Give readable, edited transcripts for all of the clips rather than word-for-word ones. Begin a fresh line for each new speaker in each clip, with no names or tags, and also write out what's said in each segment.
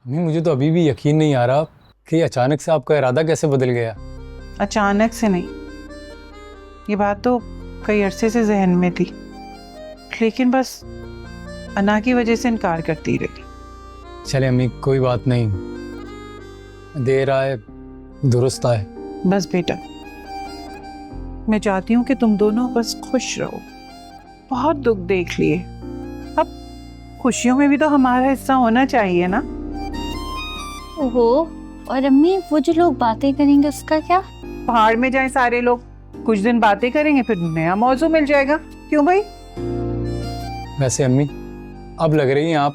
नहीं, मुझे तो अभी भी यकीन नहीं आ रहा कि अचानक से आपका इरादा कैसे बदल गया।
अचानक से नहीं, ये बात तो कई अरसे से जहन में थी, लेकिन बस अना की वजह से इनकार करती रही।
चले अम्मी, कोई बात नहीं, देर आए दुरुस्त आए।
बस बेटा, मैं चाहती हूँ कि तुम दोनों बस खुश रहो। बहुत दुख देख लिए, अब खुशियों में भी तो हमारा हिस्सा होना चाहिए ना।
ओहो, और अम्मी वो जो लोग बातें करेंगे उसका क्या?
पहाड़ में जाए सारे लोग, कुछ दिन बातें करेंगे, फिर नया मौजू मिल जाएगा। क्यों भाई?
वैसे अम्मी, अब लग रही हैं आप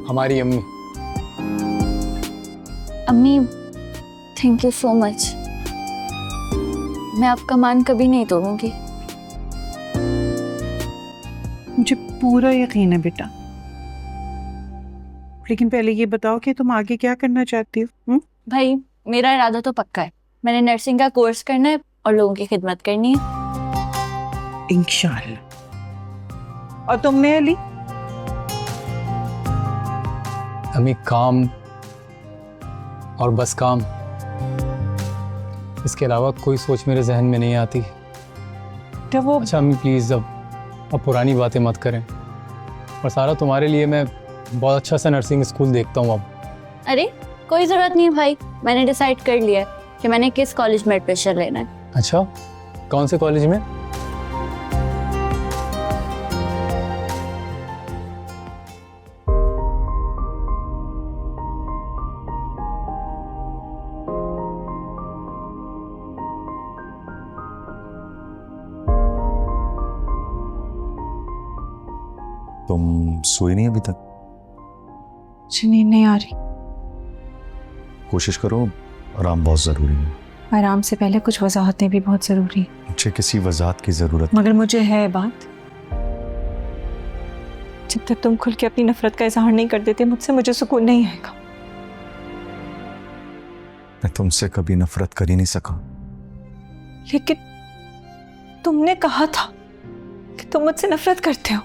हमारी अम्मी।
अम्मी थैंक यू सो मच, मैं आपका मान कभी नहीं तोड़ूंगी।
मुझे पूरा यकीन है बेटा, लेकिन पहले ये बताओ कि तुम आगे क्या करना चाहती हो?
भाई मेरा इरादा तो पक्का है, मैंने नर्सिंग का कोर्स करना है और लोगों की खिदमत करनी है।
इंशाल्लाह। और तुमने अली?
अम्मी काम और बस काम, इसके अलावा कोई सोच मेरे जहन में नहीं आती।
तो वो
अच्छा अम्मी प्लीज़, अब पुरानी बातें मत करें। और सारा तुम्हारे लिए मैं बहुत अच्छा सा नर्सिंग स्कूल देखता हूँ अब।
अरे कोई जरूरत नहीं भाई, मैंने डिसाइड कर लिया है कि मैंने किस कॉलेज में एडमिशन लेना है।
अच्छा, कौन से कॉलेज में?
तुम सोई नहीं अभी तक?
नींद नहीं आ रही।
कोशिश करो, आराम बहुत ज़रूरी है।
आराम से पहले कुछ वजाहतें भी बहुत ज़रूरी है।
मुझे किसी वजाहत की ज़रूरत।
मगर मुझे है बात। जब तक तुम खुल के अपनी नफरत का इजहार नहीं कर देते मुझसे, मुझे सुकून नहीं आएगा।
मैं तुमसे कभी नफरत कर ही नहीं सका।
लेकिन तुमने कहा था कि तुम मुझसे नफरत करते हो।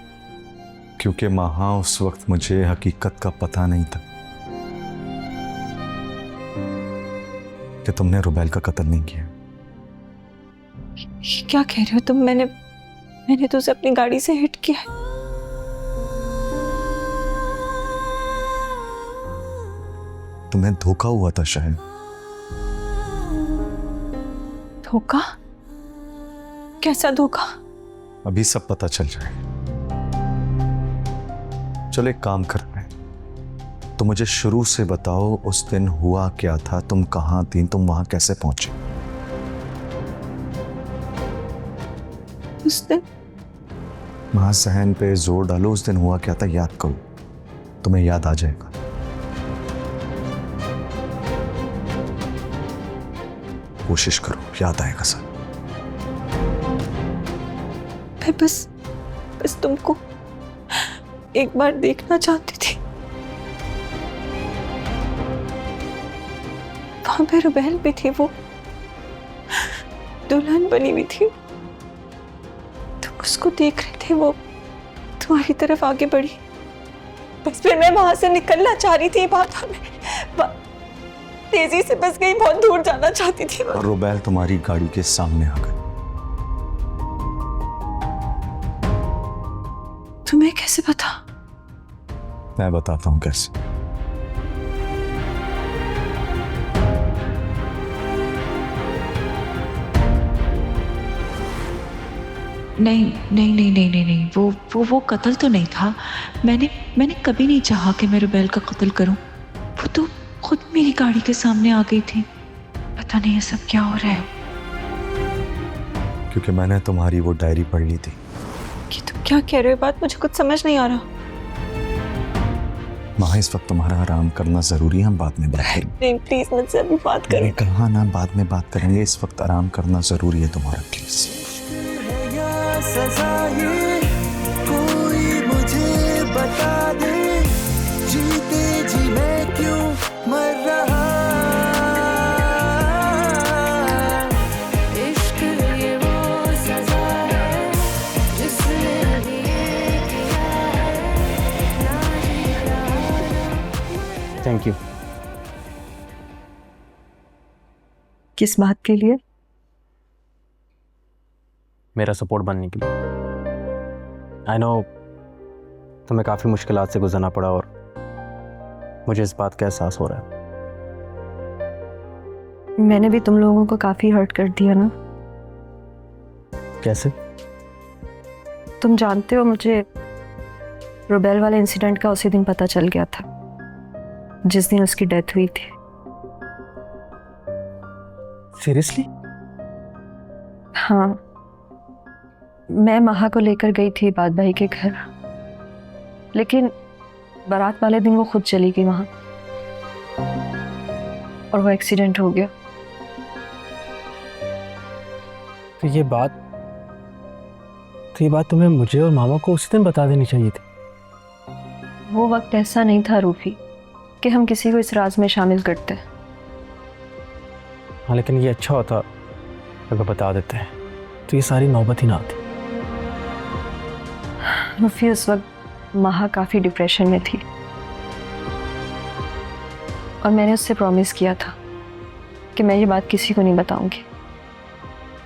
क्योंकि महा उस वक्त मुझे हकीकत का पता नहीं था कि तुमने रुबैल का कत्ल नहीं किया।
ये क्या कह रहे हो तुम? मैंने तो उसे अपनी गाड़ी से हिट किया है।
तुम्हें धोखा हुआ था शायद।
धोखा? कैसा धोखा?
अभी सब पता चल जाएगा। चलो एक काम करते हैं, तो मुझे शुरू से बताओ उस दिन हुआ क्या था, तुम कहाँ थी, तुम वहां कैसे पहुंचे?
उस दिन
वहां सहन पे जोर डालो, उस दिन हुआ क्या था याद करो, तुम्हें याद आ जाएगा। कोशिश करो, याद आएगा सर।
मैं बस तुमको एक बार देखना चाहती थी। वहां पे रुबैल भी थी, वो दुल्हन बनी हुई थी। तुम उसको देख रहे थे, वो तुम्हारी तरफ आगे बढ़ी। बस फिर मैं वहां से निकलना चाह रही थी, तेजी से बस गई, बहुत दूर जाना चाहती थी।
और रुबैल तुम्हारी गाड़ी के सामने आ गई।
तुम्हें कैसे पता?
मैं बताता हूं कैसे।
नहीं, वो कत्ल तो नहीं था। मैंने कभी नहीं चाहा कि मैं रुबैल का कत्ल करूं। वो तो खुद मेरी गाड़ी के सामने आ गई थी। पता नहीं ये सब क्या हो रहा है।
क्योंकि मैंने तुम्हारी वो डायरी पढ़ ली थी।
कि तुम क्या कह रहे हो? बात मुझे कुछ समझ नहीं आ रहा।
माँ, इस वक्त तुम्हारा आराम करना जरूरी है, हम बाद में बात करेंगे।
नहीं प्लीज मुझसे अभी बात करें।
मैंने कहा ना बाद में बात करेंगे, इस वक्त आराम करना जरूरी है तुम्हारा, प्लीज।
कोई मुझे बता दे, जीते जी मैं क्यों मर रहा। इश्क ये वो सजा है जिसने दिए किया है।
Thank you.
किस बात के लिए?
मेरा सपोर्ट बनने के लिए। आई नो तुम्हें काफ़ी मुश्किलात से गुजरना पड़ा और मुझे इस बात का एहसास हो रहा है।
मैंने भी तुम लोगों को काफ़ी हर्ट कर दिया ना।
कैसे?
तुम जानते हो, मुझे रुबेल वाले इंसिडेंट का उसी दिन पता चल गया था जिस दिन उसकी डेथ हुई थी।
सीरियसली?
हाँ, मैं महा को लेकर गई थी बात भाई के घर, लेकिन बारात वाले दिन वो खुद चली गई वहां और वो एक्सीडेंट हो गया।
तो ये बात तुम्हें मुझे और मामा को उसी दिन बता देनी चाहिए थी।
वो वक्त ऐसा नहीं था रूफी कि हम किसी को इस राज में शामिल करते।
हाँ, लेकिन ये अच्छा होता अगर बता देते हैं तो ये सारी नौबत ही ना आती।
रूफी, उस वक्त महा काफ़ी डिप्रेशन में थी और मैंने उससे प्रॉमिस किया था कि मैं ये बात किसी को नहीं बताऊंगी।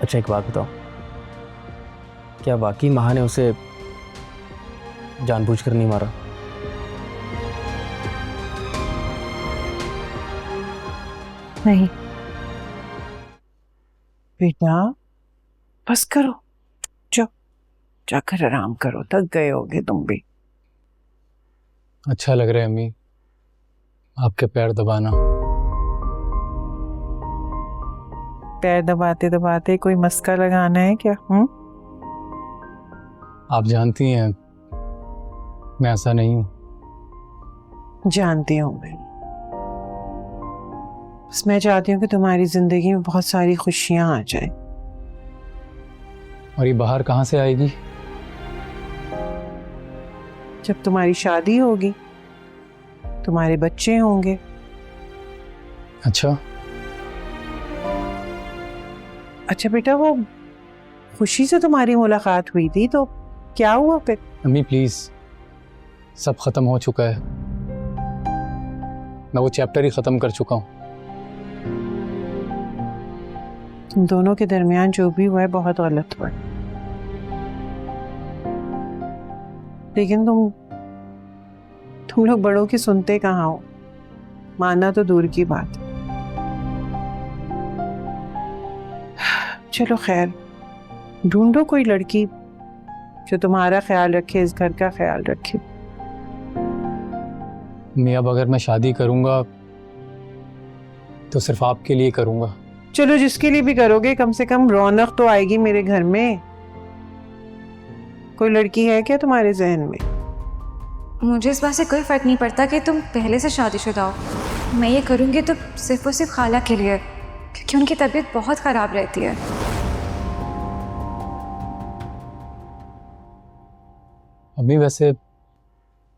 अच्छा, एक बात बताओ, क्या वाकई महा ने उसे जानबूझकर नहीं मारा?
नहीं।
बेटा बस करो, जाओ जाकर आराम करो, थक गए होगे तुम भी।
अच्छा लग रहा है अम्मी आपके पैर दबाना।
पैर दबाते दबाते कोई मस्का लगाना है क्या?
आप जानती हैं मैं ऐसा नहीं हूँ।
जानती हूँ मैं, बस मैं चाहती हूँ कि तुम्हारी जिंदगी में बहुत सारी खुशियां आ जाए।
और ये बाहर कहाँ से आएगी?
जब तुम्हारी शादी होगी, तुम्हारे बच्चे होंगे।
अच्छा
अच्छा बेटा, वो खुशी से तुम्हारी मुलाकात हुई थी तो क्या हुआ फिर?
अम्मी प्लीज, सब खत्म हो चुका है। मैं वो चैप्टर ही खत्म कर चुका हूँ।
तुम दोनों के दरमियान जो भी हुआ है बहुत गलत हुआ है, लेकिन तुम लोग बड़ों की सुनते कहाँ हो? मानना तो दूर की बात। चलो खैर, ढूंढो कोई लड़की जो तुम्हारा ख्याल रखे, इस घर का ख्याल रखे।
मैं अब अगर मैं शादी करूँगा तो सिर्फ आपके लिए करूँगा।
चलो जिसके लिए भी करोगे, कम से कम रौनक तो आएगी मेरे घर में। कोई लड़की है क्या तुम्हारे जहन में?
मुझे इस बात से कोई फ़र्क नहीं पड़ता कि तुम पहले से शादीशुदा हो। मैं ये करूँगी तो सिर्फ और सिर्फ खाला के लिए, क्योंकि उनकी तबीयत बहुत ख़राब रहती है।
अम्मी वैसे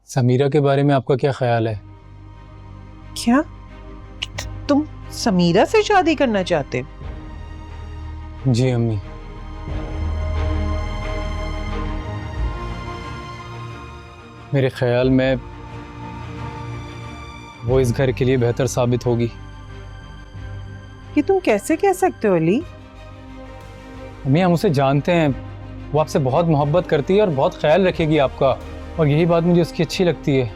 समीरा के बारे में आपका क्या ख्याल है?
क्या तुम समीरा से शादी करना चाहते हो?
जी अम्मी। मेरे ख्याल में वो इस घर के लिए बेहतर साबित होगी।
कि तुम कैसे कह सकते हो अली?
अम्मी हम उसे जानते हैं, वो आपसे बहुत मोहब्बत करती है और बहुत ख्याल रखेगी आपका, और यही बात मुझे उसकी अच्छी लगती है।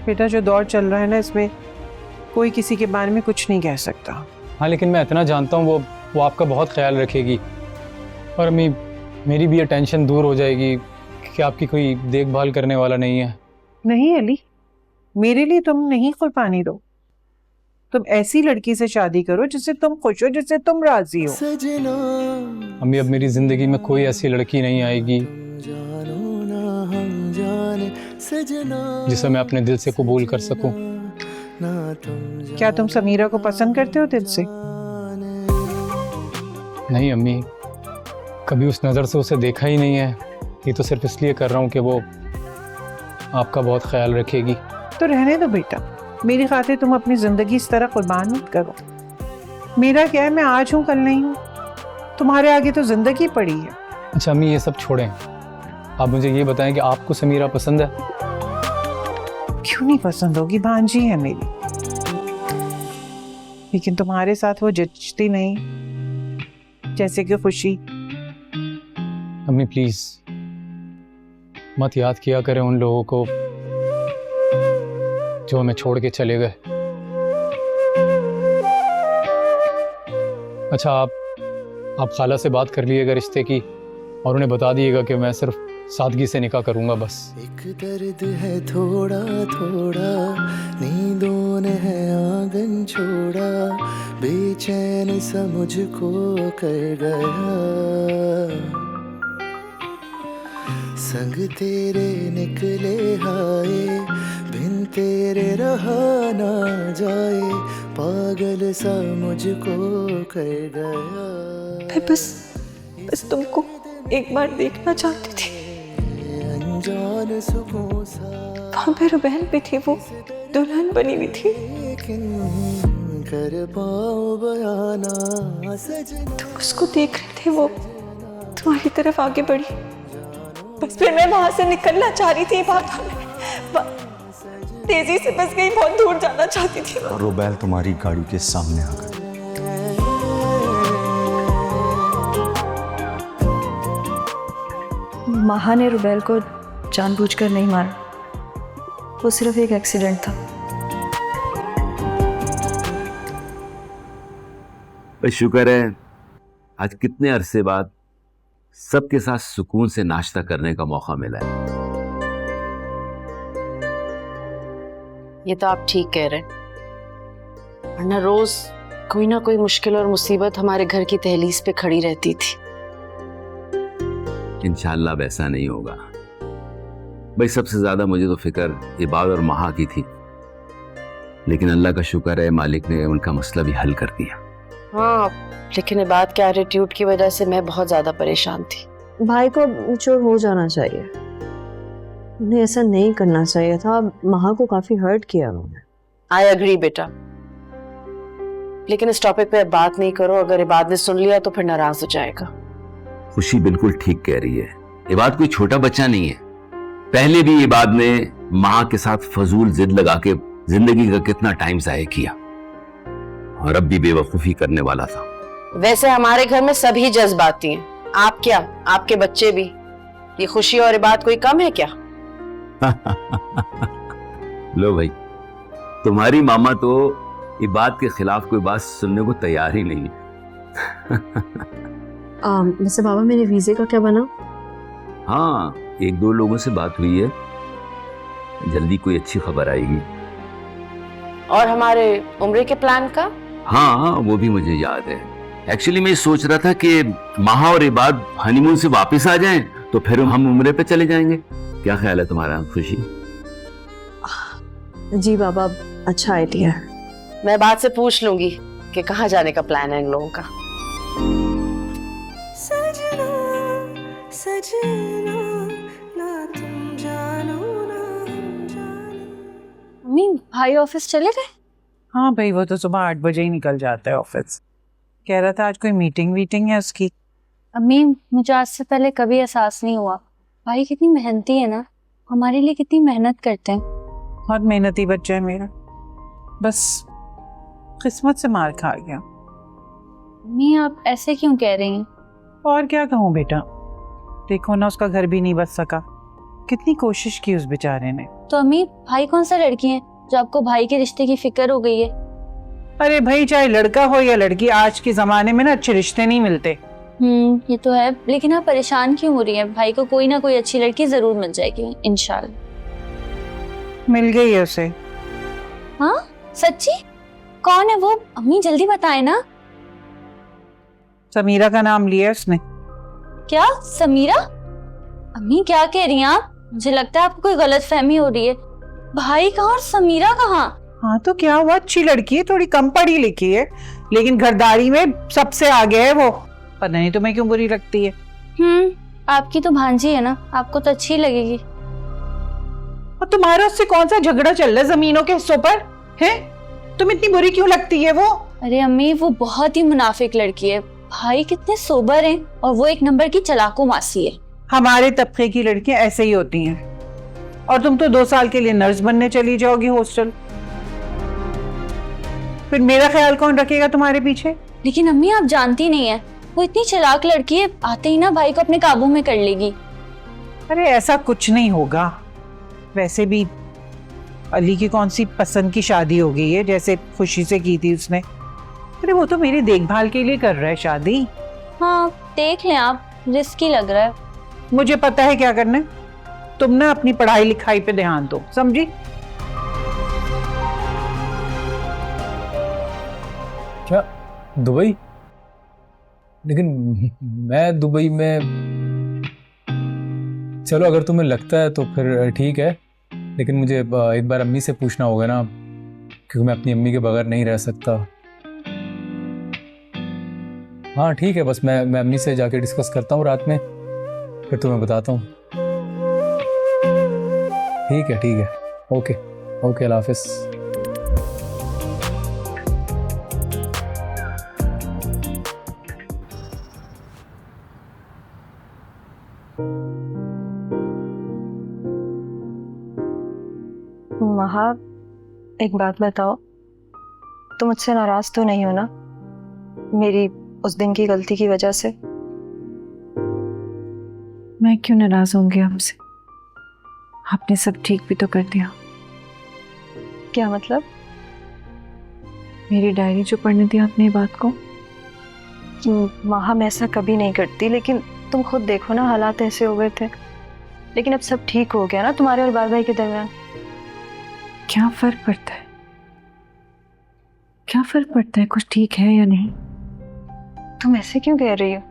बेटा जो दौर चल रहा है ना, इसमें कोई किसी के बारे में कुछ नहीं कह सकता।
हाँ लेकिन मैं इतना जानता हूँ वो आपका बहुत ख्याल रखेगी, और अम्मी मेरी भी ये टेंशन दूर हो जाएगी कि आपकी कोई देखभाल करने वाला नहीं है।
नहीं अली, मेरे लिए तुम नहीं कुर्बानी दो। तुम ऐसी लड़की से शादी करो जिससे तुम खुश हो, जिससे तुम राजी हो।
अम्मी अब मेरी जिंदगी में कोई ऐसी लड़की नहीं आएगी जिसे मैं अपने दिल से कबूल कर सकूं।
क्या तुम समीरा को पसंद करते हो दिल से?
नहीं अम्मी, कभी उस नज़र से उसे देखा ही नहीं है। ये तो सिर्फ इसलिए कर रहा हूँ कि वो आपका बहुत ख्याल रखेगी।
तो रहने दो बेटा, मेरी खातिर तुम अपनी जिंदगी इस तरह कुर्बान मत करो। मेरा क्या है, मैं आज हूँ कल नहीं हूँ, तुम्हारे आगे तो जिंदगी पड़ी है।
अच्छा अम्मी ये सब छोड़ें, आप मुझे ये बताएं कि आपको समीरा पसंद है?
क्यों नहीं पसंद होगी, भांजी है मेरी। लेकिन तुम्हारे साथ वो जचती नहीं, जैसे कि खुशी।
अम्मी प्लीज मत याद किया करें उन लोगों को जो हमें छोड़ के चले गए। अच्छा आप खाला से बात कर लीजिएगा रिश्ते की और उन्हें बता दिएगा कि मैं सिर्फ सादगी से निकाह करूंगा बस।
एक दर्द है थोड़ा थोड़ा, नींदों ने है आंगन छोड़ा, बेचैन सा मुझको कर गया, संग तेरे निकले हाय, बिन तेरे रहा ना जाए, पागल सा मुझको कर गया।
मैं बस तुमको एक बार देखना चाहती थी।
अनजान सुकून सा
वहाँ पे रुबैल भी थी, वो दुल्हन बनी हुई थी।
लेकिन कर पाऊं बयाना सजना,
तुम उसको देख रहे थे, वो तुम्हारी तरफ आगे बढ़ी, बस फिर मैं वहां से निकलना चाह रही थी, तेजी से बस गई, बहुत दूर जाना चाहती थी।
और रुबैल तुम्हारी गाड़ी के सामने आ गई।
महा ने रुबैल को जानबूझकर नहीं मारा, वो सिर्फ एक एक्सीडेंट था।
शुक्र है आज कितने अरसे बाद सबके साथ सुकून से नाश्ता करने का मौका मिला है।
ये तो आप ठीक कह रहे हैं, वरना रोज कोई ना कोई मुश्किल और मुसीबत हमारे घर की दहलीज पे खड़ी रहती थी।
इंशाल्लाह वैसा नहीं होगा। भाई सबसे ज्यादा मुझे तो फिक्र इबाद और महा की थी, लेकिन अल्लाह का शुक्र है मालिक ने उनका मसला भी हल कर दिया।
हाँ, लेकिन इबाद के एटीट्यूड की वजह से मैं बहुत ज्यादा परेशान थी। भाई को मैच्योर हो जाना चाहिए, उन्हें ऐसा नहीं करना चाहिए था। महा को काफी हर्ट किया उन्होंने। आई एग्री बेटा, लेकिन इस टॉपिक पे बात नहीं करो, अगर इबाद ने सुन लिया तो फिर नाराज हो जाएगा।
खुशी बिल्कुल ठीक कह रही है, इबाद कोई छोटा बच्चा नहीं है। पहले भी इबाद ने माँ के साथ फजूल जिद लगा के जिंदगी का कितना टाइम जाया किया, और अब भी बेवकूफी करने वाला था।
वैसे हमारे घर में सभी जज्बाती हैं, आप क्या, आपके बच्चे भी। ये खुशी और इबाद कोई कम है क्या?
लो भाई, तुम्हारी मामा तो इबाद के खिलाफ कोई बात सुनने को तैयार ही नहीं है।
वैसे बाबा मेरे वीजे का क्या बना?
हाँ, एक दो लोगों से बात हुई है, जल्दी कोई अच्छी खबर आएगी।
और हमारे उम्रे के प्लान का?
हाँ, वो भी मुझे याद है। एक्चुअली मैं सोच रहा था कि महा और इबाद हनीमून से वापस आ जाएं, तो फिर हम उम्रे पे चले जाएंगे। क्या ख्याल है तुम्हारा खुशी?
जी बाबा, अच्छा आइडिया है। मैं बात से पूछ लूंगी कि कहाँ जाने का प्लान है इन लोगों का।
सजना सजना ना तुम जानो ना हम जाने।
मम्मी भाई ऑफिस चले गए?
हाँ भाई, वो तो सुबह 8 बजे ही निकल जाता है ऑफिस। कह रहा था आज कोई मीटिंग वीटिंग है उसकी।
अम्मी मुझे आज से पहले कभी एहसास नहीं हुआ भाई कितनी मेहनती है ना, हमारे लिए कितनी मेहनत करते हैं।
बहुत मेहनती बच्चा है मेरा, बस किस्मत से मार खा गया।
मम्मी आप ऐसे क्यों कह रही हैं?
और क्या कहूँ बेटा, देखो ना उसका घर भी नहीं बच सका, कितनी कोशिश की उस बेचारे ने।
तो अम्मी भाई कौन सा लड़की है जो आपको भाई के रिश्ते की फिक्र हो गई है?
अरे भाई, चाहे लड़का हो या लड़की, आज के जमाने में ना अच्छे रिश्ते नहीं मिलते।
ये तो है, लेकिन आप परेशान क्यों हो रही हैं? भाई को कोई ना कोई अच्छी लड़की जरूर मिल जाएगी इंशाल्लाह।
मिल गई है उसे।
हाँ सच्ची? कौन है वो? अम्मी जल्दी बताए ना।
समीरा का नाम लिया उसने।
क्या समीरा? अम्मी क्या कह रही हैं आप? मुझे लगता है आपको कोई गलतफहमी हो रही है। भाई कहाँ और समीरा कहाँ?
हाँ तो क्या हुआ, अच्छी लड़की है, थोड़ी कम पढ़ी लिखी है, लेकिन घरदारी में सबसे आगे है वो। पता नहीं तुम्हें क्यों बुरी लगती है।
आपकी तो भांजी है ना, आपको तो अच्छी लगेगी।
और तुम्हारा उससे कौन सा झगड़ा चल रहा है जमीनों के हिस्सों पर है? तुम इतनी बुरी क्यों लगती है वो?
अरे अम्मी वो बहुत ही मुनाफिक लड़की है, भाई कितने सोबर हैं और वो एक नंबर की चालाकू मासी है।
हमारे तबके की लड़कियां ऐसे ही होती हैं। और तुम तो 2 साल के लिए नर्स बनने चली जाओगी हॉस्टल। फिर मेरा ख्याल कौन रखेगा तुम्हारे पीछे?
लेकिन अम्मी आप जानती नहीं है, वो इतनी चालाक लड़की है, आते ही ना भाई को अपने काबू में कर लेगी।
अरे ऐसा कुछ नहीं होगा। वैसे भी अली की कौन सी पसंद की शादी हो गई है, जैसे खुशी से की थी उसने। अरे वो तो मेरी देखभाल के लिए कर रहा है शादी।
हाँ देख लें आप, रिस्की लग रहा है।
मुझे पता है क्या करना है। तुम ना अपनी पढ़ाई लिखाई पे ध्यान दो, समझी?
क्या दुबई? लेकिन मैं दुबई में, चलो अगर तुम्हें लगता है तो फिर ठीक है, लेकिन मुझे एक बार अम्मी से पूछना होगा ना, क्योंकि मैं अपनी अम्मी के बगैर नहीं रह सकता। हाँ ठीक है, बस मैं अम्मी से जाके डिस्कस करता हूँ रात में, फिर तुम्हें बताता हूँ। ठीक है, ओके अल्लाह हाफिज़।
महा, एक बात बताओ, तुम मुझसे नाराज तो नहीं हो ना मेरी उस दिन की गलती की वजह से?
मैं क्यों नाराज होंगी हमसे? आपने सब ठीक भी तो कर दिया।
क्या मतलब?
मेरी डायरी जो पढ़ने दी आपने, बात को।
महा, मैं ऐसा कभी नहीं करती, लेकिन तुम खुद देखो ना, हालात ऐसे हो गए थे। लेकिन अब सब ठीक हो गया ना तुम्हारे और बार भाई के दरमियान।
क्या फर्क पड़ता है? क्या फर्क पड़ता है कुछ ठीक है या नहीं?
तुम ऐसे क्यों कह रही हो?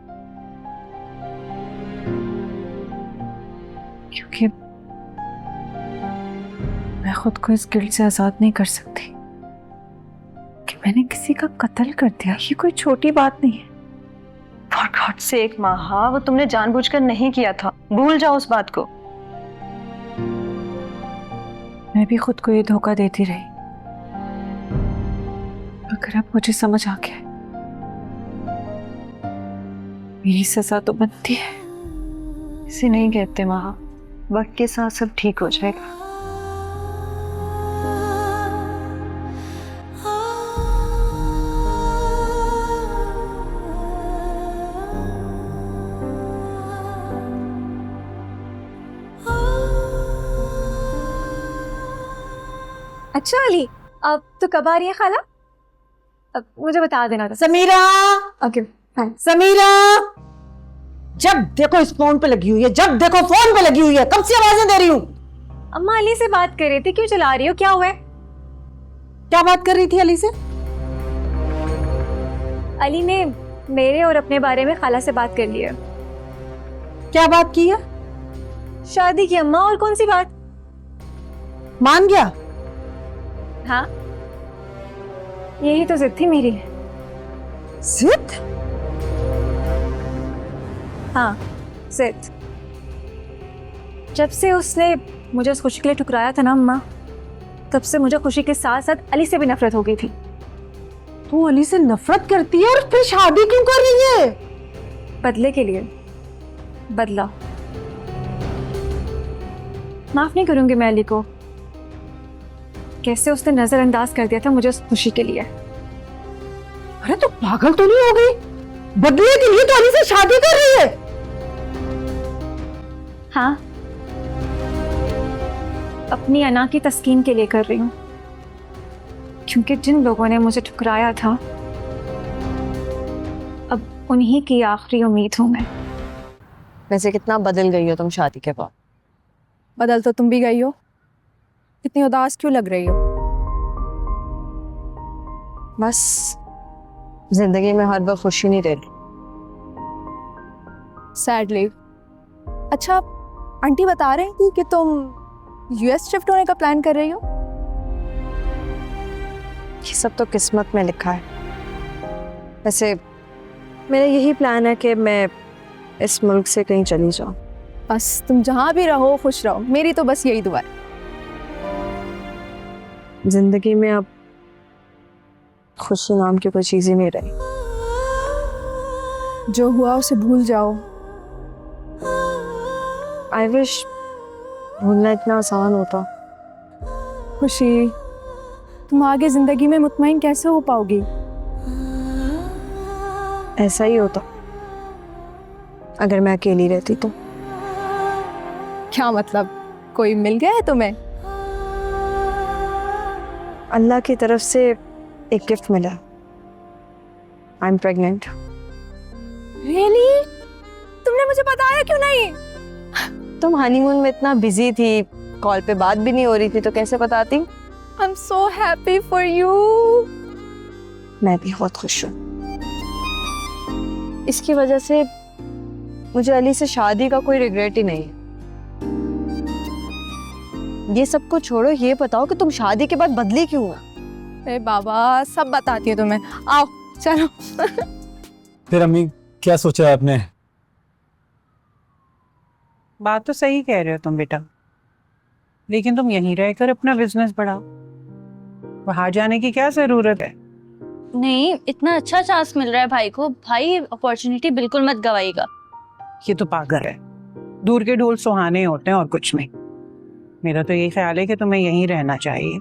क्योंकि मैं खुद को इस गिल्ट से आजाद नहीं कर सकती कि मैंने किसी का कत्ल कर दिया। ये कोई छोटी बात नहीं है।
फॉर गॉड सेक महा, वो तुमने जानबूझकर नहीं किया था, भूल जाओ उस बात को।
मैं भी खुद को ये धोखा देती रही, मगर अब मुझे समझ आ गया, मेरी सजा तो बनती है।
इसे नहीं कहते महा, वक्त के साथ सब ठीक हो जाएगा।
अच्छा अली, अब तो कब आ रही है खाला? अब मुझे बता देना था।
Samira,
okay fine.
समीरा, जब देखो इस फोन पे लगी हुई है, जब देखो फोन पे लगी हुई है। कब से आवाजें दे रही हूँ।
अम्मा अली से बात कर रही थी, क्यों चला रही हो? क्या हुआ है?
क्या बात कर रही थी अली से?
अली ने मेरे और अपने बारे में खाला से बात कर ली है।
क्या बात की है?
शादी की अम्मा, और कौन सी बात?
मान गया?
हाँ, यही तो जिद थी मेरी।
जिद?
हाँ जिद। जब से उसने मुझे उस खुशी के लिए ठुकराया था ना अम्मा, तब से मुझे खुशी के साथ साथ अली से भी नफरत हो गई थी।
तू अली से नफरत करती है और फिर शादी क्यों कर रही है?
बदले के लिए। बदला माफ नहीं करूंगी मैं अली को। कैसे उसने नजरअंदाज कर दिया था मुझे उस खुशी के लिए।
अरे तू पागल तो नहीं हो गई? बदले के लिए तो अली से शादी कर रही है।
हाँ, अपनी अना की तस्कीन के लिए कर रही हूँ, क्योंकि जिन लोगों ने मुझे ठुकराया था, अब उन्हीं की आखिरी उम्मीद हूँ मैं।
वैसे कितना बदल गई हो तुम शादी के बाद।
बदल तो तुम भी गई हो। कितनी उदास क्यों लग रही हो?
बस जिंदगी में हर वक्त खुशी नहीं रही।
सैडली। अच्छा, आंटी बता रही थी कि तुम यूएस शिफ्ट होने का प्लान कर रही हो।
ये सब तो किस्मत में लिखा है। वैसे मेरा यही प्लान है कि मैं इस मुल्क से कहीं चली जाऊं।
बस तुम जहां भी रहो खुश रहो, मेरी तो बस यही दुआ है।
जिंदगी में अब खुशी नाम की कोई चीज ही नहीं रही।
जो हुआ उसे भूल जाओ।
आई विश भूलना इतना आसान होता।
खुशी, तुम आगे जिंदगी में मुतमईन कैसे हो पाओगी?
ऐसा ही होता अगर मैं अकेली रहती तो।
क्या मतलब, कोई मिल गया है तुम्हें?
अल्लाह की तरफ से एक गिफ्ट मिला। I am pregnant.
रियली? तुमने मुझे बताया क्यों नहीं?
तुम हनीमून में इतना बिजी थी, कॉल पे बात भी नहीं हो रही थी, तो कैसे बताती?
I am so happy for you.
मैं भी बहुत खुश हूँ। इसकी वजह से मुझे अली से शादी का कोई रिग्रेट ही नहीं है। ये सब कुछ छोड़ो, ये बताओ कि तुम शादी के बाद बदली क्यों हो?
अरे बाबा, सब बताती है तुम्हें। आओ चलो।
फिर अम्मी क्या सोचा है आपने?
बात तो सही कह रहे हो तुम बेटा, लेकिन तुम यहीं रहकर अपना बिजनेस बढ़ाओ। बाहर जाने की क्या जरूरत है?
नहीं, इतना अच्छा चांस मिल रहा है भाई को, भाई अपॉर्चुनिटी बिल्कुल मत गवाइएगा।
ये तो पागल है, दूर के ढोल सुहाने होते हैं और कुछ नहीं। मेरा तो यही ख्याल है कि तुम्हें यहीं रहना चाहिए।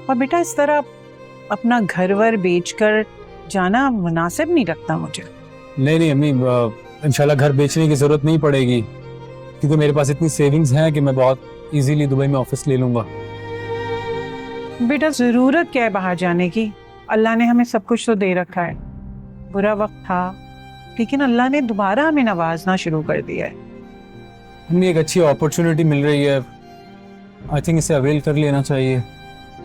और बेटा इस तरह अपना घर वर बेचकर जाना मुनासिब नहीं लगता मुझे।
नहीं नहीं अम्मी, इंशाल्लाह घर बेचने की जरूरत नहीं पड़ेगी, क्योंकि मेरे पास इतनी सेविंग्स हैं कि मैं बहुत इजीली दुबई में ऑफिस ले लूंगा।
बेटा जरूरत क्या है बाहर जाने की? अल्लाह ने हमें सब कुछ तो दे रखा है। बुरा वक्त था, लेकिन अल्लाह ने दोबारा हमें नवाजना शुरू कर दिया है।
हमें एक अच्छी अपॉर्चुनिटी मिल रही है, आई थिंक इसे अवेल कर लेना चाहिए।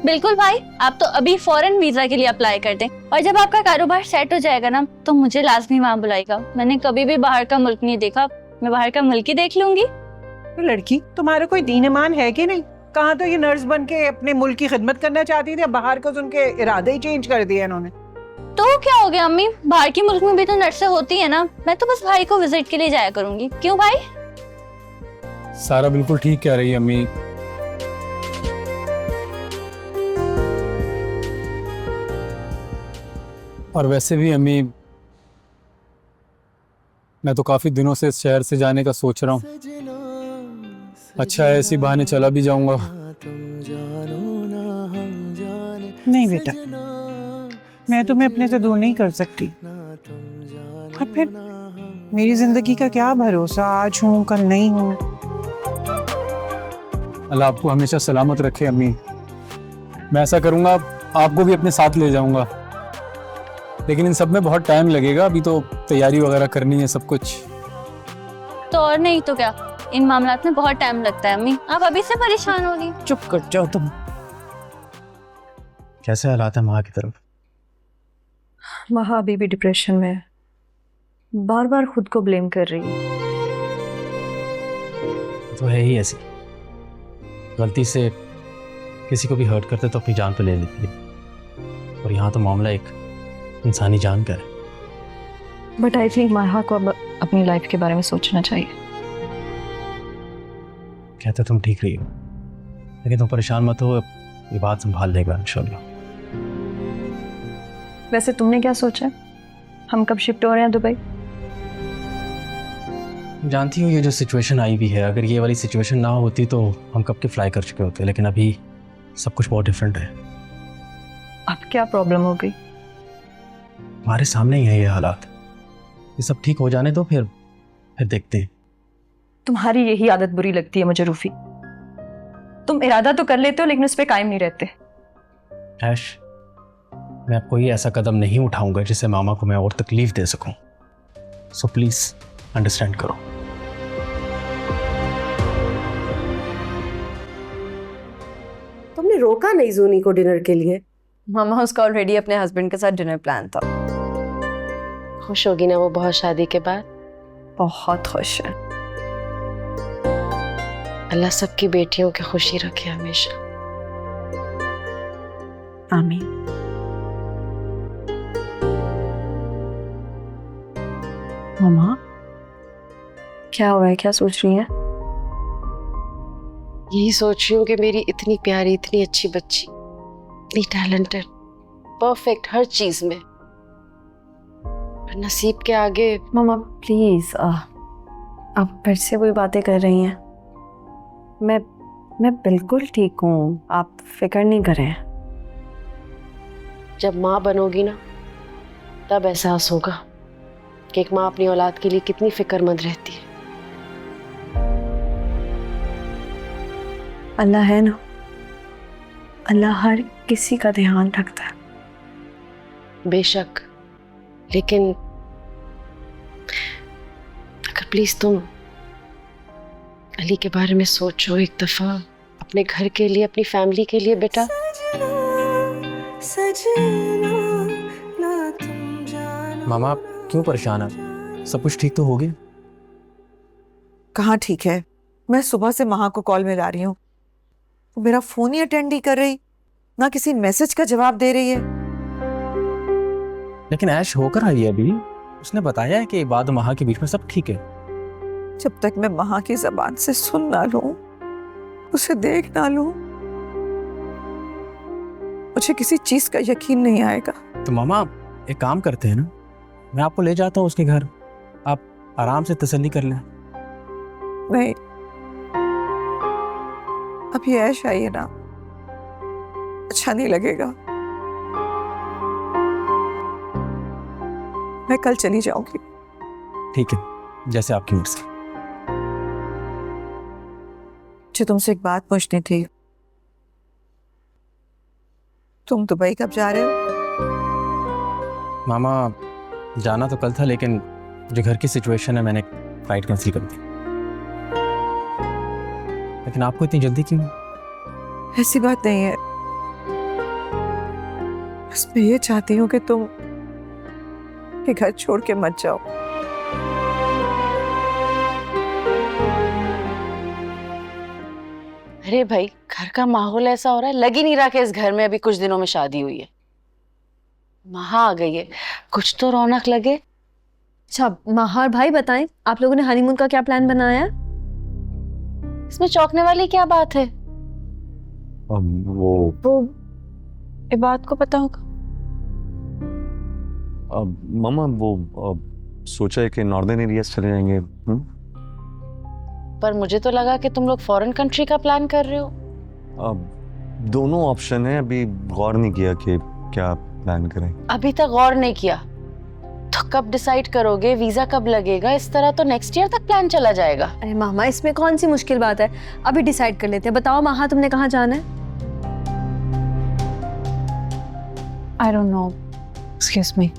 बिल्कुल भाई, आप तो अभी फॉरेन वीजा के लिए अप्लाई कर दें, और जब आपका कारोबार सेट हो जाएगा ना, तो मुझे लाजमी वहाँ बुलाएगा। मैंने कभी भी बाहर का मुल्क नहीं देखा, मैं बाहर का मुल्क ही देख लूंगी।
तो लड़की, तुम्हारा कोई दीन ईमान है कि नहीं? कहाँ तो ये नर्स बन के अपने मुल्क की खिदमत करना चाहती थी, बाहर को उनके इरादे ही चेंज कर दिए इन्होंने।
तो क्या हो गया अम्मी, बाहर के मुल्क में भी तो नर्सें होती है ना। मैं तो बस भाई को विजिट के लिए जाया करूंगी। क्यों भाई?
सारा बिल्कुल ठीक कह रही है अम्मी। और वैसे भी अम्मी, मैं तो काफी दिनों से इस शहर से जाने का सोच रहा हूँ। अच्छा है, इसी बहाने चला भी जाऊंगा।
नहीं बेटा, मैं तुम्हें अपने से दूर नहीं कर सकती। और फिर मेरी जिंदगी का क्या भरोसा, आज हूँ कल नहीं हूँ।
अल्लाह आपको हमेशा सलामत रखे अम्मी। मैं ऐसा करूंगा, आपको भी अपने साथ ले जाऊंगा, लेकिन इन सब में बहुत टाइम लगेगा। अभी तो तैयारी वगैरह करनी है सब कुछ।
तो और नहीं तो क्या, इन मामलात में बहुत टाइम लगता है अम्मी। आप अभी से परेशान हो रही।
चुप कर जाओ तुम।
कैसे हालात है माँ की तरफ?
महा अभी भी डिप्रेशन में है, बार बार खुद को ब्लेम कर रही है।
तो है ही ऐसी, गलती से किसी को भी हर्ट करते तो अपनी जान पे ले लेती है, और यहाँ तो मामला एक इंसानी जान का है।
बट आई थिंक महा को अब अपनी लाइफ के बारे में सोचना चाहिए।
कहते तुम ठीक रही हो, लेकिन तुम परेशान मत हो, ये बात संभाल लेगा इंशाल्लाह।
वैसे तुमने क्या सोचा है, हम कब शिफ्ट हो रहे हैं दुबई?
जानती हो ये जो सिचुएशन आई हुई है, अगर ये वाली सिचुएशन ना होती तो हम कब के फ्लाई कर चुके होते, लेकिन अभी सब कुछ बहुत डिफरेंट है।
अब क्या प्रॉब्लम हो गई?
हमारे सामने ही है ये हालात, ये सब ठीक हो जाने दो, फिर देखते हैं।
तुम्हारी यही आदत बुरी लगती है मुझे रूफी, तुम इरादा तो कर लेते हो लेकिन उस पर कायम नहीं रहते।
ऐश, मैं अब कोई ऐसा कदम नहीं उठाऊंगा जिससे मामा को मैं और तकलीफ दे सकूं, सो प्लीज अंडरस्टैंड करो।
तुमने रोका नहीं जूनी को डिनर के लिए?
मामा, उसका ऑलरेडी अपने हस्बैंड के साथ डिनर प्लान था।
खुश होगी ना वो बहुत शादी के बाद?
बहुत खुश है।
अल्लाह सबकी बेटियों की खुशी रखे हमेशा।
आमीन। मम्मा,
क्या हुआ है, क्या सोच रही है?
यही सोच रही हूँ कि मेरी इतनी प्यारी, इतनी अच्छी बच्ची, इतनी टैलेंटेड, परफेक्ट हर चीज में, पर नसीब के आगे।
मामा प्लीज, आप फिर से वही बातें कर रही हैं। मैं बिल्कुल ठीक हूँ, आप फिक्र नहीं करें।
जब माँ बनोगी ना तब एहसास होगा कि एक माँ अपनी औलाद के लिए कितनी फिक्रमंद रहती है। अल्लाह है ना, अल्लाह हर किसी का ध्यान रखता है। बेशक, लेकिन अगर प्लीज तुम अली के बारे में सोचो एक दफा, अपने घर के लिए, अपनी फैमिली के लिए बेटा।
मामा आप क्यों परेशान है? सब कुछ ठीक तो हो गया?
कहाँ ठीक है? मैं सुबह से महा को कॉल मिला रही हूँ, वो मेरा फोन ही अटेंड नहीं कर रही, ना किसी मैसेज का जवाब दे रही है।
लेकिन ऐश होकर आई है अभी, उसने बताया है कि बाद महा के बीच में सब ठीक है।
जब तक मैं महा की जबान से सुन ना लूं, उसे देख ना लूं, मुझे किसी चीज का यकीन नहीं आएगा।
तो मामा एक काम करते हैं ना, मैं आपको ले जाता हूँ उसके घर, आप आराम से तसल्ली कर लें।
नहीं, अभी ऐश आई है ना, अच्छा नहीं लगेगा। मैं कल चली जाऊंगी।
ठीक है, जैसे आपकी मर्जी।
मुझे तुमसे एक बात पूछनी थी। तुम दुबई कब जा रहे हो?
मामा जाना तो कल था, लेकिन जो घर की सिचुएशन है मैंने फ्लाइट कैंसिल कर दी। लेकिन आपको इतनी जल्दी क्यों?
ऐसी बात नहीं है, बस मैं ये चाहती हूँ कि तुम ये घर छोड़ के मत जाओ।
अरे भाई, घर का माहौल ऐसा हो रहा है, लग ही नहीं रहा कि इस घर में अभी कुछ दिनों में शादी हुई है। महा आ गई है, कुछ तो रौनक लगे।
अच्छा महा और भाई बताएं, आप लोगों ने हनीमून का क्या प्लान बनाया है?
इसमें चौंकने वाली क्या बात है?
वो
ये बात को पता होगा।
मामा वो सोचा है कि नॉर्दर्न एरियाज चले जाएंगे।
पर मुझे तो लगा कि तुम लोग फॉरेन कंट्री का प्लान कर रहे हो।
दोनों ऑप्शन है, अभी गौर नहीं किया कि क्या प्लान करें।
अभी तक गौर नहीं किया तो कब डिसाइड करोगे? वीजा कब लगेगा? इस तरह तो नेक्स्ट ईयर तक प्लान चला जाएगा।
अरे मामा इसमें कौन सी मुश्किल बात है, अभी डिसाइड कर लेते हैं। बताओ महा, तुमने कहाँ जाना है?
I don't know, excuse me.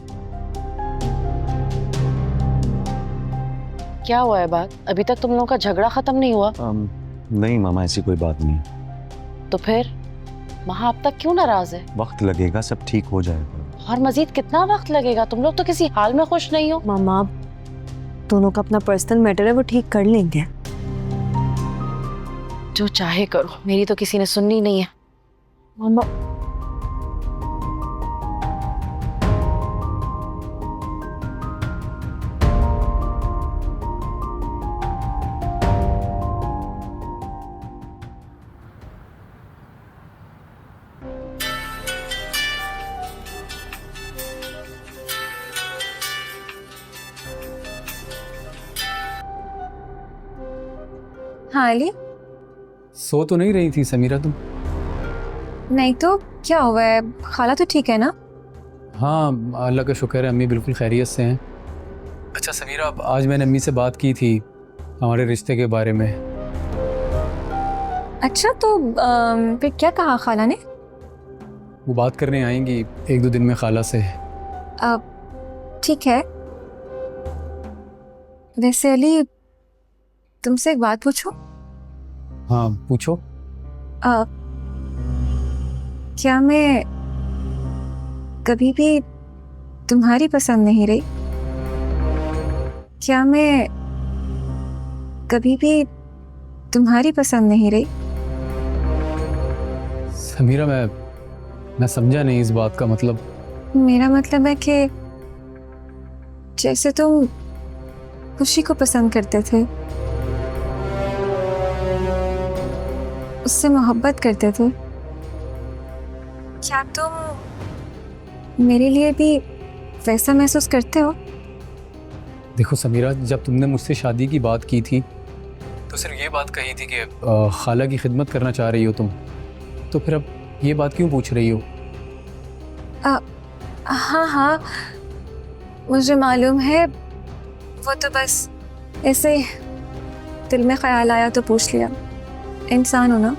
क्या हुआ है बात? अभी तक तुम लोगों का झगड़ा खत्म नहीं हुआ?
नहीं मामा, ऐसी कोई बात नहीं।
तो फिर महा अब तक क्यों नाराज है?
वक्त लगेगा, सब ठीक हो जाएगा।
और मजीद कितना वक्त लगेगा? तुम लोग तो किसी हाल में खुश नहीं हो।
मामा दोनों का अपना पर्सनल मैटर है, वो ठीक कर लेंगे।
जो चाहे करो, मेरी तो किसी ने सुननी नहीं है।
मामा
हाँ अली,
सो तो नहीं रही थी समीरा तुम?
नहीं तो क्या हुआ है? खाला तो ठीक है ना?
हाँ अल्लाह का शुक्र है, अम्मी बिल्कुल खैरियत से हैं। अच्छा समीरा, आज मैंने अम्मी से बात की थी हमारे रिश्ते के बारे में।
अच्छा तो फिर क्या कहा खाला ने?
वो बात करने आएंगी 1-2 दिन में खाला से।
ठीक है। वैसे अली, तुमसे एक बात पूछूं?
हाँ पूछो।
क्या मैं कभी भी तुम्हारी पसंद नहीं रही? क्या मैं कभी भी तुम्हारी पसंद नहीं रही?
समीरा मैं समझा नहीं इस बात का मतलब।
मेरा मतलब है कि जैसे तुम खुशी को पसंद करते थे, उससे मोहब्बत करते थे, क्या तुम मेरे लिए भी वैसा महसूस करते हो?
देखो समीरा, जब तुमने मुझसे शादी की बात की थी तो सिर्फ ये बात कही थी कि खाला की खिदमत करना चाह रही हो तुम, तो फिर अब ये बात क्यों पूछ रही हो?
हाँ हाँ, मुझे मालूम है, वो तो बस ऐसे ही दिल में ख्याल आया तो पूछ लिया। इंसान हो ना,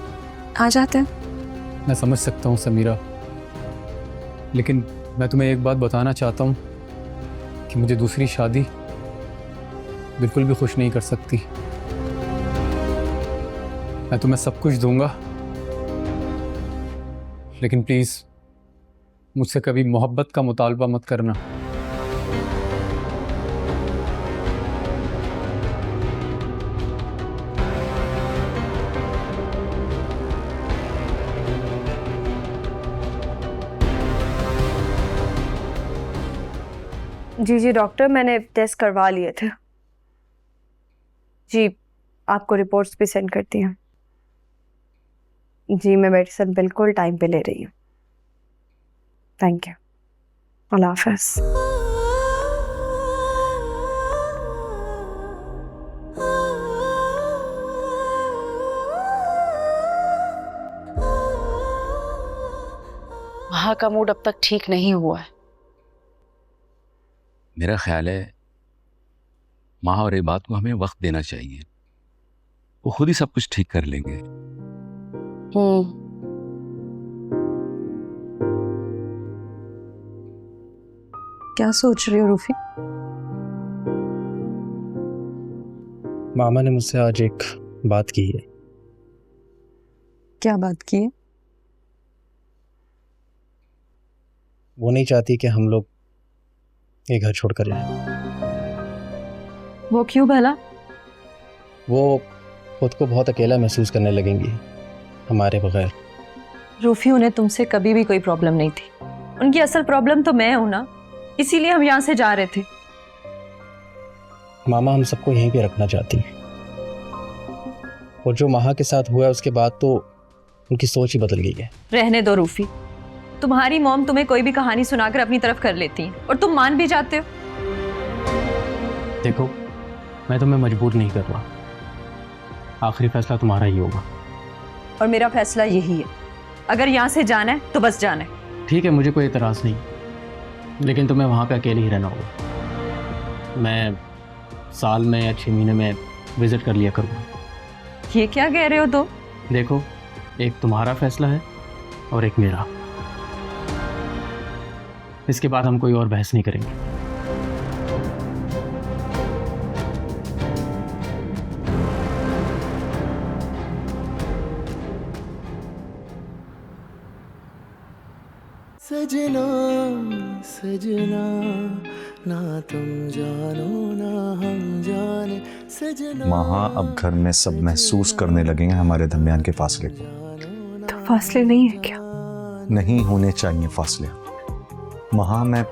आ जाते हैं।
मैं समझ सकता हूँ समीरा, लेकिन मैं तुम्हें एक बात बताना चाहता हूँ कि मुझे दूसरी शादी बिल्कुल भी खुश नहीं कर सकती। मैं तुम्हें सब कुछ दूंगा, लेकिन प्लीज़ मुझसे कभी मोहब्बत का मुतालबा मत करना।
जी जी डॉक्टर, मैंने टेस्ट करवा लिए थे जी, आपको रिपोर्ट्स भी सेंड करती हैं जी। मैं मेडिसिन बिल्कुल टाइम पे ले रही हूँ। थैंक यू, अल्लाह हाफ़िज़।
वहाँ का मूड अब तक ठीक नहीं हुआ है।
मेरा ख्याल है माँ और इबाद को हमें वक्त देना चाहिए, वो खुद ही सब कुछ ठीक कर लेंगे।
क्या सोच रही हो रूफी?
मामा ने मुझसे आज एक बात की है।
क्या बात की है?
वो नहीं चाहती कि हम लोग ये घर छोड़कर जाएं।
वो क्यों भला?
वो खुद को बहुत अकेला महसूस करने लगेंगी हमारे बगैर।
रूफी, उन्हें तुमसे कभी भी कोई प्रॉब्लम नहीं थी। उनकी असल प्रॉब्लम तो मैं हूं ना, इसीलिए हम यहाँ से जा रहे थे।
मामा हम सबको यहीं पे रखना चाहती हैं, और जो महा के साथ हुआ है उसके बाद तो उनकी सोच ही बदल गई है।
रहने दो रूफी, तुम्हारी मॉम तुम्हें कोई भी कहानी सुनाकर अपनी तरफ कर लेती है और तुम मान भी जाते हो।
देखो, मैं तुम्हें मजबूर नहीं कर रहा, आखिरी फैसला तुम्हारा ही होगा।
और मेरा फैसला यही है, अगर यहाँ से जाना है तो बस जाना है।
ठीक है, मुझे कोई एतराज़ नहीं, लेकिन तुम्हें वहाँ पे अकेले ही रहना होगा। मैं साल में या 6 महीने में विजिट कर लिया करूँगा।
ये क्या कह रहे हो तुम?
देखो, एक तुम्हारा फैसला है और एक मेरा। इसके बाद हम कोई और बहस नहीं करेंगे।
सजना सजना, ना तुम जानो ना हम जाने सजना।
महा, अब घर में सब महसूस करने लगेंगे हमारे दरमियान के फासले को।
तो फासले नहीं है क्या?
नहीं होने चाहिए फासले। महा, मैं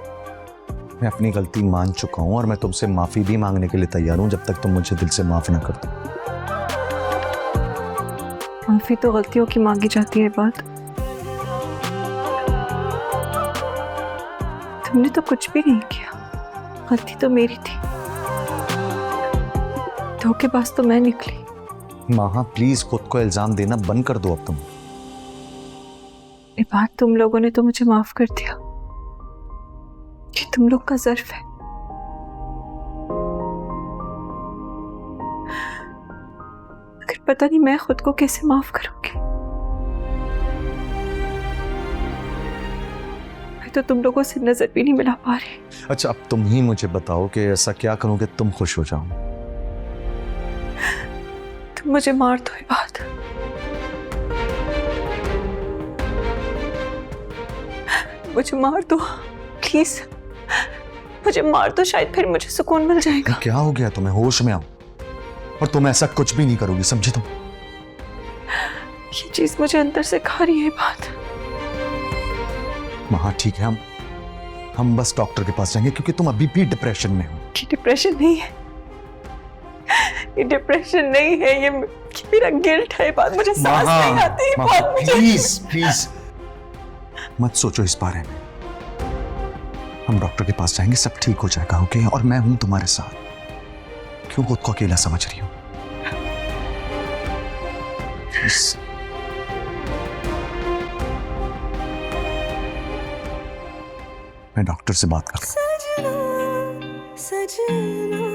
अपनी गलती मान चुका हूं और मैं तुमसे माफी भी मांगने के लिए तैयार हूं, जब तक तुम मुझे दिल से माफ ना कर दो।
माफी तो गलतियों की मांगी जाती है बात। तुमने तो कुछ भी नहीं किया, गलती तो मेरी थी, धोखेबाज तो मैं निकली।
महा प्लीज खुद को इल्जाम देना बंद कर दो अब तुम।
ये बात तुम लोगों ने तो मुझे माफ कर दिया, ये तुम लोग का ज़र्फ है। अगर पता नहीं मैं खुद को कैसे माफ करूंगी। मैं तो तुम लोगों से नजर भी नहीं मिला पा रही।
अच्छा, अब तुम ही मुझे बताओ कि ऐसा क्या करूं कि तुम खुश हो जाओ।
तुम मुझे मार दो ये बात, मुझे मार दो प्लीज, मुझे मार दो, शायद फिर मुझे सुकून मिल जाएगा।
क्या हो गया तुम्हें? होश में आओ। और तुम ऐसा कुछ भी नहीं करोगी, समझी तुम?
ये चीज मुझे अंदर से खा रही है बात।
महा ठीक है, हम बस डॉक्टर के पास जाएंगे क्योंकि तुम अभी भी डिप्रेशन में हो।
ये डिप्रेशन नहीं है, ये डिप्रेशन नहीं है, ये मेरा गिल्ट है। बात मुझे सांस नहीं आती।
प्लीज प्लीज मत सोचो इस बारे में। हम डॉक्टर के पास जाएंगे, सब ठीक हो जाएगा, ओके? और मैं हूं तुम्हारे साथ। क्यों खुद को अकेला समझ रही हो? मैं डॉक्टर से बात कर
सजना सजना